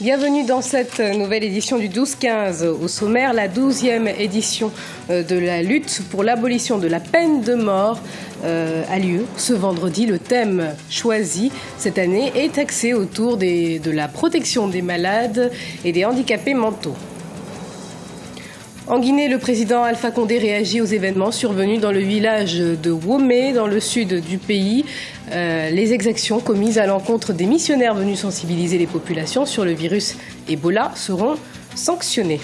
Bienvenue dans cette nouvelle édition du 12-15. Au sommaire, la 12e édition de la lutte pour l'abolition de la peine de mort a lieu ce vendredi. Le thème choisi cette année est axé autour de la protection des malades et des handicapés mentaux. En Guinée, le président Alpha Condé réagit aux événements survenus dans le village de Womé, dans le sud du pays. Les exactions commises à l'encontre des missionnaires venus sensibiliser les populations sur le virus Ebola seront sanctionnées.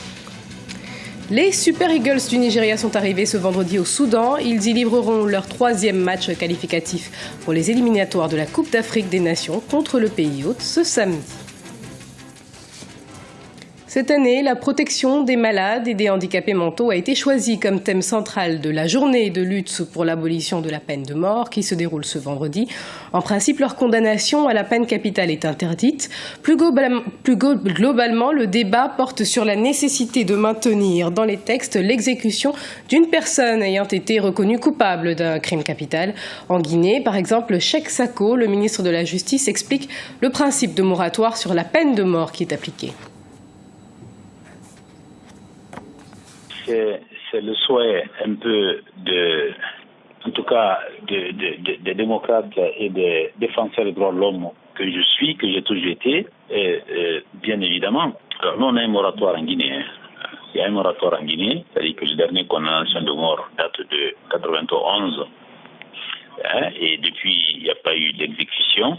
Les Super Eagles du Nigeria sont arrivés ce vendredi au Soudan. Ils y livreront leur 3e match qualificatif pour les éliminatoires de la Coupe d'Afrique des Nations contre le pays hôte ce samedi. Cette année, la protection des malades et des handicapés mentaux a été choisie comme thème central de la journée de lutte pour l'abolition de la peine de mort qui se déroule ce vendredi. En principe, leur condamnation à la peine capitale est interdite. Plus globalement, le débat porte sur la nécessité de maintenir dans les textes l'exécution d'une personne ayant été reconnue coupable d'un crime capital. En Guinée, par exemple, Cheikh Sako, le ministre de la Justice, explique le principe de moratoire sur la peine de mort qui est appliqué. C'est le souhait un peu en tout cas, des démocrates et des défenseurs des droits de l'homme que je suis, que j'ai toujours été, bien évidemment. Alors, nous, on a un moratoire en Guinée. Il y a un moratoire en Guinée, c'est-à-dire que le dernier condamnation de mort date de 91. Et depuis, il n'y a pas eu d'exécution.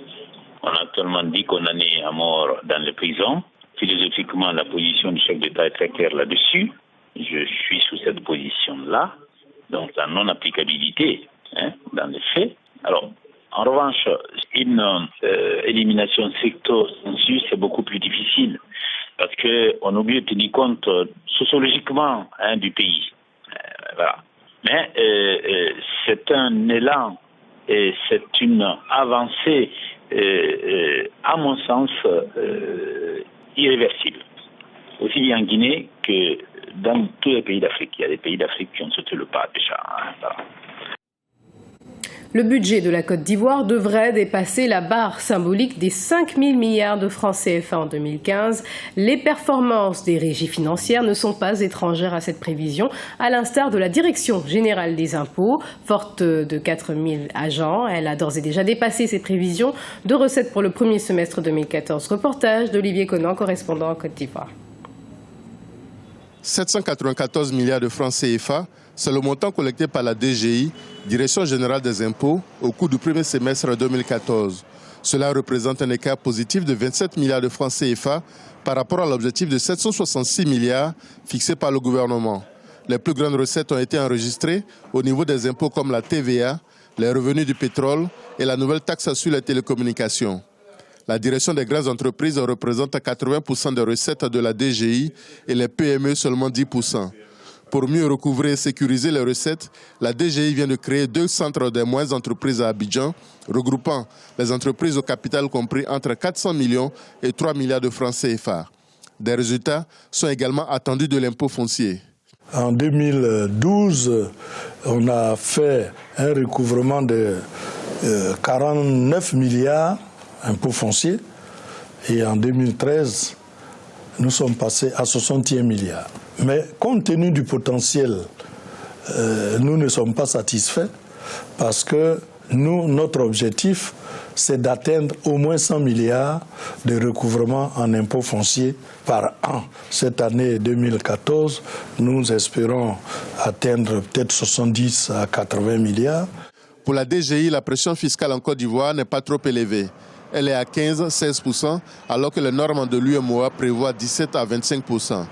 On a actuellement dit condamnés à mort dans les prisons. Philosophiquement, la position du chef d'État est très claire là-dessus. Je suis sous cette position-là, donc la non-applicabilité dans les faits. Alors, en revanche, une élimination stricto sensu, c'est beaucoup plus difficile parce qu'on oublie de tenir compte sociologiquement du pays. Voilà. Mais c'est un élan et c'est une avancée, à mon sens, irréversible. Aussi bien en Guinée que dans tous les pays d'Afrique. Il y a des pays d'Afrique qui ont sauté le pas déjà. Voilà. Le budget de la Côte d'Ivoire devrait dépasser la barre symbolique des 5 000 milliards de francs CFA en 2015. Les performances des régies financières ne sont pas étrangères à cette prévision, à l'instar de la Direction générale des impôts. Forte de 4 000 agents, elle a d'ores et déjà dépassé ses prévisions de recettes pour le premier semestre 2014. Reportage d'Olivier Conan, correspondant en Côte d'Ivoire. 794 milliards de francs CFA, c'est le montant collecté par la DGI, Direction générale des impôts, au cours du premier semestre 2014. Cela représente un écart positif de 27 milliards de francs CFA par rapport à l'objectif de 766 milliards fixé par le gouvernement. Les plus grandes recettes ont été enregistrées au niveau des impôts comme la TVA, les revenus du pétrole et la nouvelle taxe sur les télécommunications. La direction des grandes entreprises représente 80% des recettes de la DGI et les PME seulement 10%. Pour mieux recouvrer et sécuriser les recettes, la DGI vient de créer 2 centres des moyennes entreprises à Abidjan, regroupant les entreprises au capital compris entre 400 millions et 3 milliards de francs CFA. Des résultats sont également attendus de l'impôt foncier. En 2012, on a fait un recouvrement de 49 milliards impôts fonciers, et en 2013, nous sommes passés à 61 milliards. Mais compte tenu du potentiel, nous ne sommes pas satisfaits parce que notre objectif, c'est d'atteindre au moins 100 milliards de recouvrement en impôts fonciers par an. Cette année 2014, nous espérons atteindre peut-être 70 à 80 milliards. Pour la DGI, la pression fiscale en Côte d'Ivoire n'est pas trop élevée. Elle est à 15-16%, alors que les normes de l'UMOA prévoient 17 à 25%.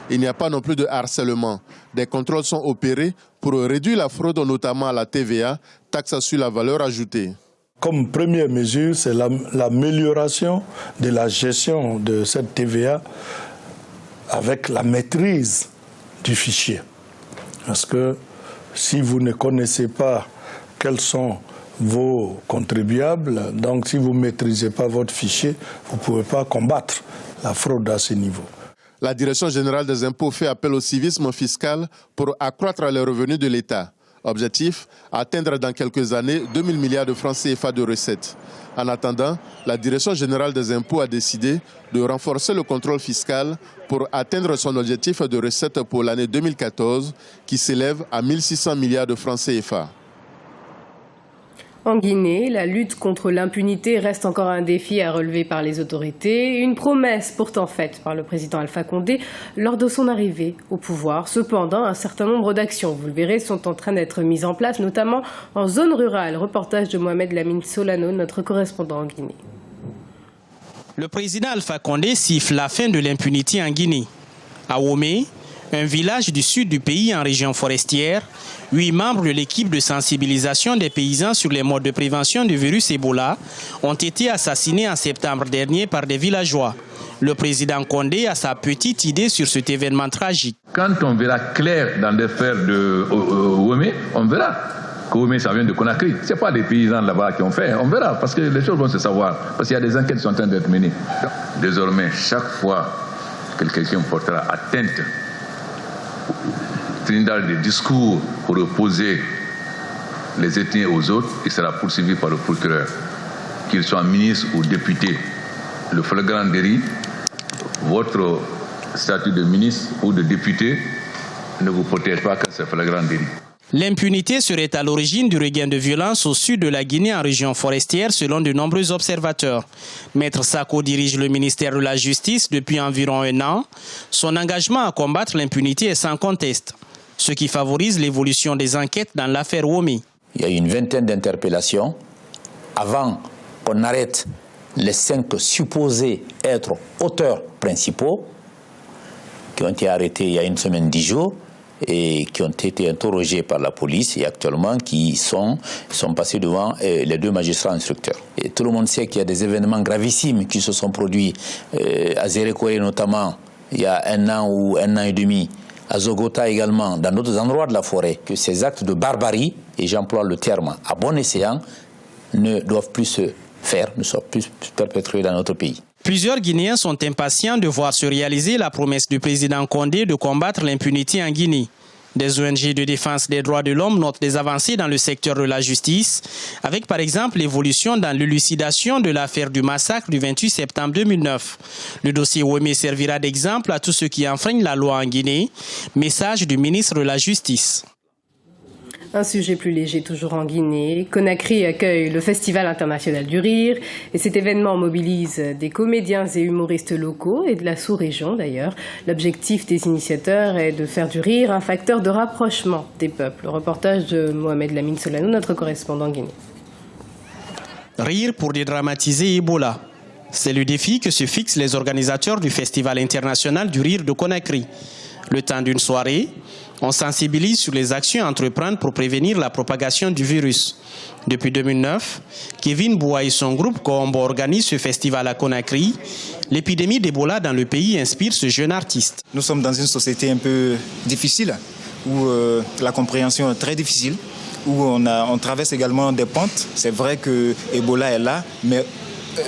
Il n'y a pas non plus de harcèlement. Des contrôles sont opérés pour réduire la fraude, notamment à la TVA, taxe sur la valeur ajoutée. Comme première mesure, c'est l'amélioration de la gestion de cette TVA avec la maîtrise du fichier. Parce que si vous ne connaissez pas quels sont vos contribuables, donc si vous ne maîtrisez pas votre fichier, vous ne pouvez pas combattre la fraude à ce niveau. La Direction générale des impôts fait appel au civisme fiscal pour accroître les revenus de l'État. Objectif, atteindre dans quelques années 2000 milliards de francs CFA de recettes. En attendant, la Direction générale des impôts a décidé de renforcer le contrôle fiscal pour atteindre son objectif de recettes pour l'année 2014 qui s'élève à 1600 milliards de francs CFA. En Guinée, la lutte contre l'impunité reste encore un défi à relever par les autorités. Une promesse pourtant faite par le président Alpha Condé lors de son arrivée au pouvoir. Cependant, un certain nombre d'actions, vous le verrez, sont en train d'être mises en place, notamment en zone rurale. Reportage de Mohamed Lamine Solano, notre correspondant en Guinée. Le président Alpha Condé siffle la fin de l'impunité en Guinée. À Womé, un village du sud du pays en région forestière, 8 membres de l'équipe de sensibilisation des paysans sur les modes de prévention du virus Ebola ont été assassinés en septembre dernier par des villageois. Le président Condé a sa petite idée sur cet événement tragique. Quand on verra clair dans l'affaire de Womé, on verra que Womé, ça vient de Conakry. Ce n'est pas des paysans là-bas qui ont fait. On verra, parce que les choses vont se savoir. Parce qu'il y a des enquêtes qui sont en train d'être menées. Désormais, chaque fois que quelqu'un portera atteinte, dans des discours pour opposer les ethnies aux autres, il sera poursuivi par le procureur. Qu'il soit ministre ou député, le flagrant délit, votre statut de ministre ou de député ne vous protège pas quand c'est flagrant délit. L'impunité serait à l'origine du regain de violence au sud de la Guinée en région forestière selon de nombreux observateurs. Maître Sako dirige le ministère de la Justice depuis environ 1 an. Son engagement à combattre l'impunité est sans conteste, ce qui favorise l'évolution des enquêtes dans l'affaire Womé. Il y a une vingtaine d'interpellations avant qu'on arrête les 5 supposés être auteurs principaux qui ont été arrêtés il y a 1 semaine, 10 jours. Et qui ont été interrogés par la police et actuellement qui sont passés devant les 2 magistrats instructeurs. Et tout le monde sait qu'il y a des événements gravissimes qui se sont produits à Zérékoré notamment il y a 1 an ou 1 an et demi, à Zogota également, dans d'autres endroits de la forêt, que ces actes de barbarie, et j'emploie le terme à bon escient, ne doivent plus se faire, ne soient plus perpétrés dans notre pays. Plusieurs Guinéens sont impatients de voir se réaliser la promesse du président Condé de combattre l'impunité en Guinée. Des ONG de défense des droits de l'homme notent des avancées dans le secteur de la justice, avec par exemple l'évolution dans l'élucidation de l'affaire du massacre du 28 septembre 2009. Le dossier Womé servira d'exemple à tous ceux qui enfreignent la loi en Guinée. Message du ministre de la Justice. Un sujet plus léger toujours en Guinée. Conakry accueille le Festival international du rire et cet événement mobilise des comédiens et humoristes locaux et de la sous-région d'ailleurs. L'objectif des initiateurs est de faire du rire un facteur de rapprochement des peuples. Reportage de Mohamed Lamine Solano, notre correspondant en Guinée. Rire pour dédramatiser Ebola. C'est le défi que se fixent les organisateurs du Festival international du rire de Conakry. Le temps d'une soirée, on sensibilise sur les actions à entreprendre pour prévenir la propagation du virus. Depuis 2009, Kevin Boua et son groupe Coombo organisent ce festival à Conakry. L'épidémie d'Ebola dans le pays inspire ce jeune artiste. Nous sommes dans une société un peu difficile, où la compréhension est très difficile, où on traverse également des pentes. C'est vrai que Ebola est là, mais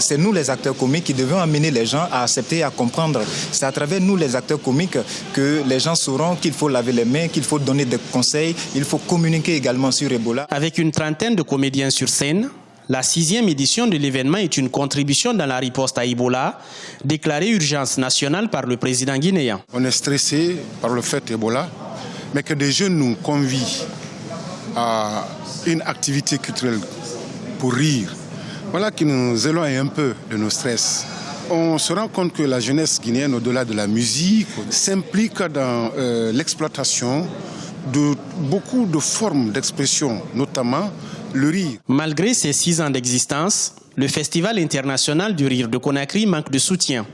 c'est nous les acteurs comiques qui devons amener les gens à accepter et à comprendre. C'est à travers nous les acteurs comiques que les gens sauront qu'il faut laver les mains, qu'il faut donner des conseils, il faut communiquer également sur Ebola. Avec une trentaine de comédiens sur scène, la 6e édition de l'événement est une contribution dans la riposte à Ebola, déclarée urgence nationale par le président guinéen. On est stressé par le fait Ebola, mais que des jeunes nous convient à une activité culturelle pour rire. Voilà qui nous éloigne un peu de nos stress. On se rend compte que la jeunesse guinéenne, au-delà de la musique, s'implique dans l'exploitation de beaucoup de formes d'expression, notamment le rire. Malgré ses 6 ans d'existence, le Festival international du rire de Conakry manque de soutien.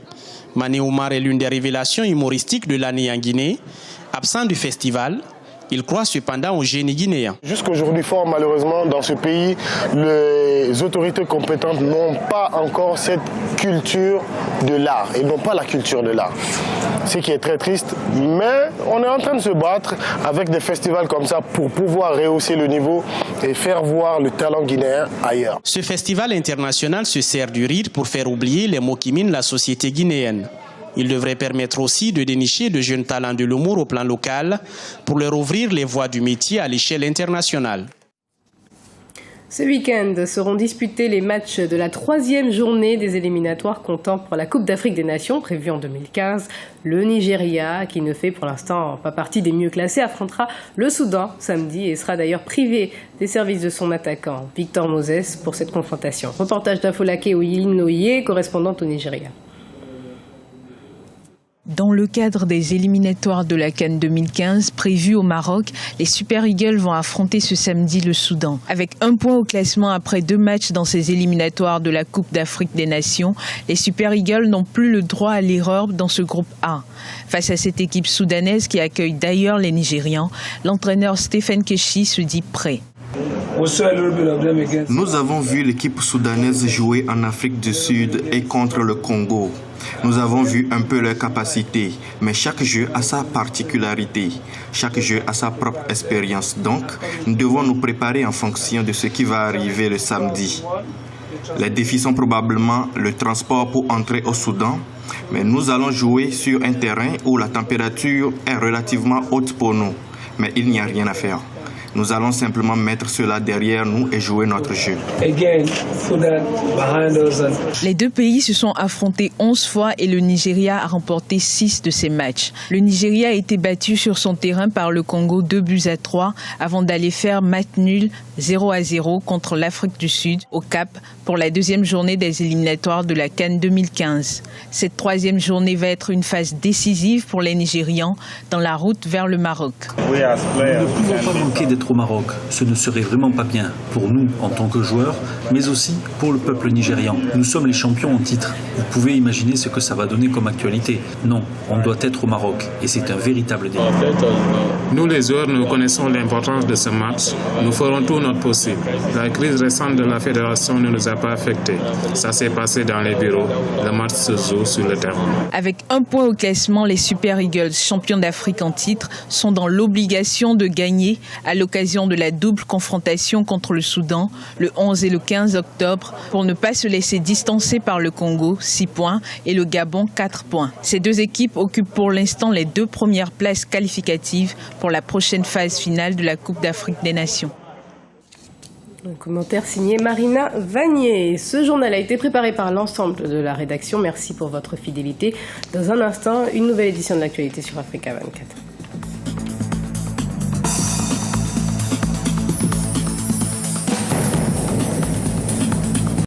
Mané Oumar est l'une des révélations humoristiques de l'année en Guinée. Absent du festival, il croit cependant au génie guinéen. Jusqu'aujourd'hui, fort malheureusement, dans ce pays, les autorités compétentes n'ont pas encore cette culture de l'art. Ils n'ont pas la culture de l'art. Ce qui est très triste, mais on est en train de se battre avec des festivals comme ça pour pouvoir rehausser le niveau et faire voir le talent guinéen ailleurs. Ce festival international se sert du rire pour faire oublier les maux qui minent la société guinéenne. Il devrait permettre aussi de dénicher de jeunes talents de l'humour au plan local pour leur ouvrir les voies du métier à l'échelle internationale. Ce week-end seront disputés les matchs de la 3e journée des éliminatoires comptant pour la Coupe d'Afrique des Nations prévue en 2015. Le Nigeria, qui ne fait pour l'instant pas partie des mieux classés, affrontera le Soudan samedi et sera d'ailleurs privé des services de son attaquant Victor Moses pour cette confrontation. Reportage d'Afolake Oyinoye, correspondante au Nigeria. Dans le cadre des éliminatoires de la CAN 2015 prévus au Maroc, les Super Eagles vont affronter ce samedi le Soudan. Avec 1 point au classement après 2 matchs dans ces éliminatoires de la Coupe d'Afrique des Nations, les Super Eagles n'ont plus le droit à l'erreur dans ce groupe A. Face à cette équipe soudanaise qui accueille d'ailleurs les Nigérians, l'entraîneur Stephen Keshi se dit prêt. Nous avons vu l'équipe soudanaise jouer en Afrique du Sud et contre le Congo. Nous avons vu un peu leurs capacités, mais chaque jeu a sa particularité, chaque jeu a sa propre expérience. Donc, nous devons nous préparer en fonction de ce qui va arriver le samedi. Les défis sont probablement le transport pour entrer au Soudan, mais nous allons jouer sur un terrain où la température est relativement haute pour nous, mais il n'y a rien à faire. Nous allons simplement mettre cela derrière nous et jouer notre jeu. Les deux pays se sont affrontés 11 fois et le Nigeria a remporté 6 de ces matchs. Le Nigeria a été battu sur son terrain par le Congo 2-3 avant d'aller faire match nul 0-0 contre l'Afrique du Sud au Cap pour la 2e journée des éliminatoires de la CAN 2015. Cette 3e journée va être une phase décisive pour les Nigérians dans la route vers le Maroc. Nous ne pouvons pas manquer d'être au Maroc. Ce ne serait vraiment pas bien pour nous en tant que joueurs, mais aussi pour le peuple nigérian. Nous sommes les champions en titre. Vous pouvez imaginer ce que ça va donner comme actualité. Non, on doit être au Maroc et c'est un véritable défi. Nous les joueurs, nous connaissons l'importance de ce match. Nous ferons tout notre possible. La crise récente de la fédération ne nous a pas affectés. Ça s'est passé dans les bureaux. Le match se joue sur le terrain. Avec 1 point au classement, les Super Eagles, champions d'Afrique en titre, sont dans l'obligation de gagner à l'occasion de la double confrontation contre le Soudan le 11 et le 15 octobre pour ne pas se laisser distancer par le Congo, 6 points, et le Gabon, 4 points. Ces deux équipes occupent pour l'instant les 2 premières places qualificatives pour la prochaine phase finale de la Coupe d'Afrique des Nations. Un commentaire signé Marina Vanier. Ce journal a été préparé par l'ensemble de la rédaction. Merci pour votre fidélité. Dans un instant, une nouvelle édition de l'actualité sur Africa 24.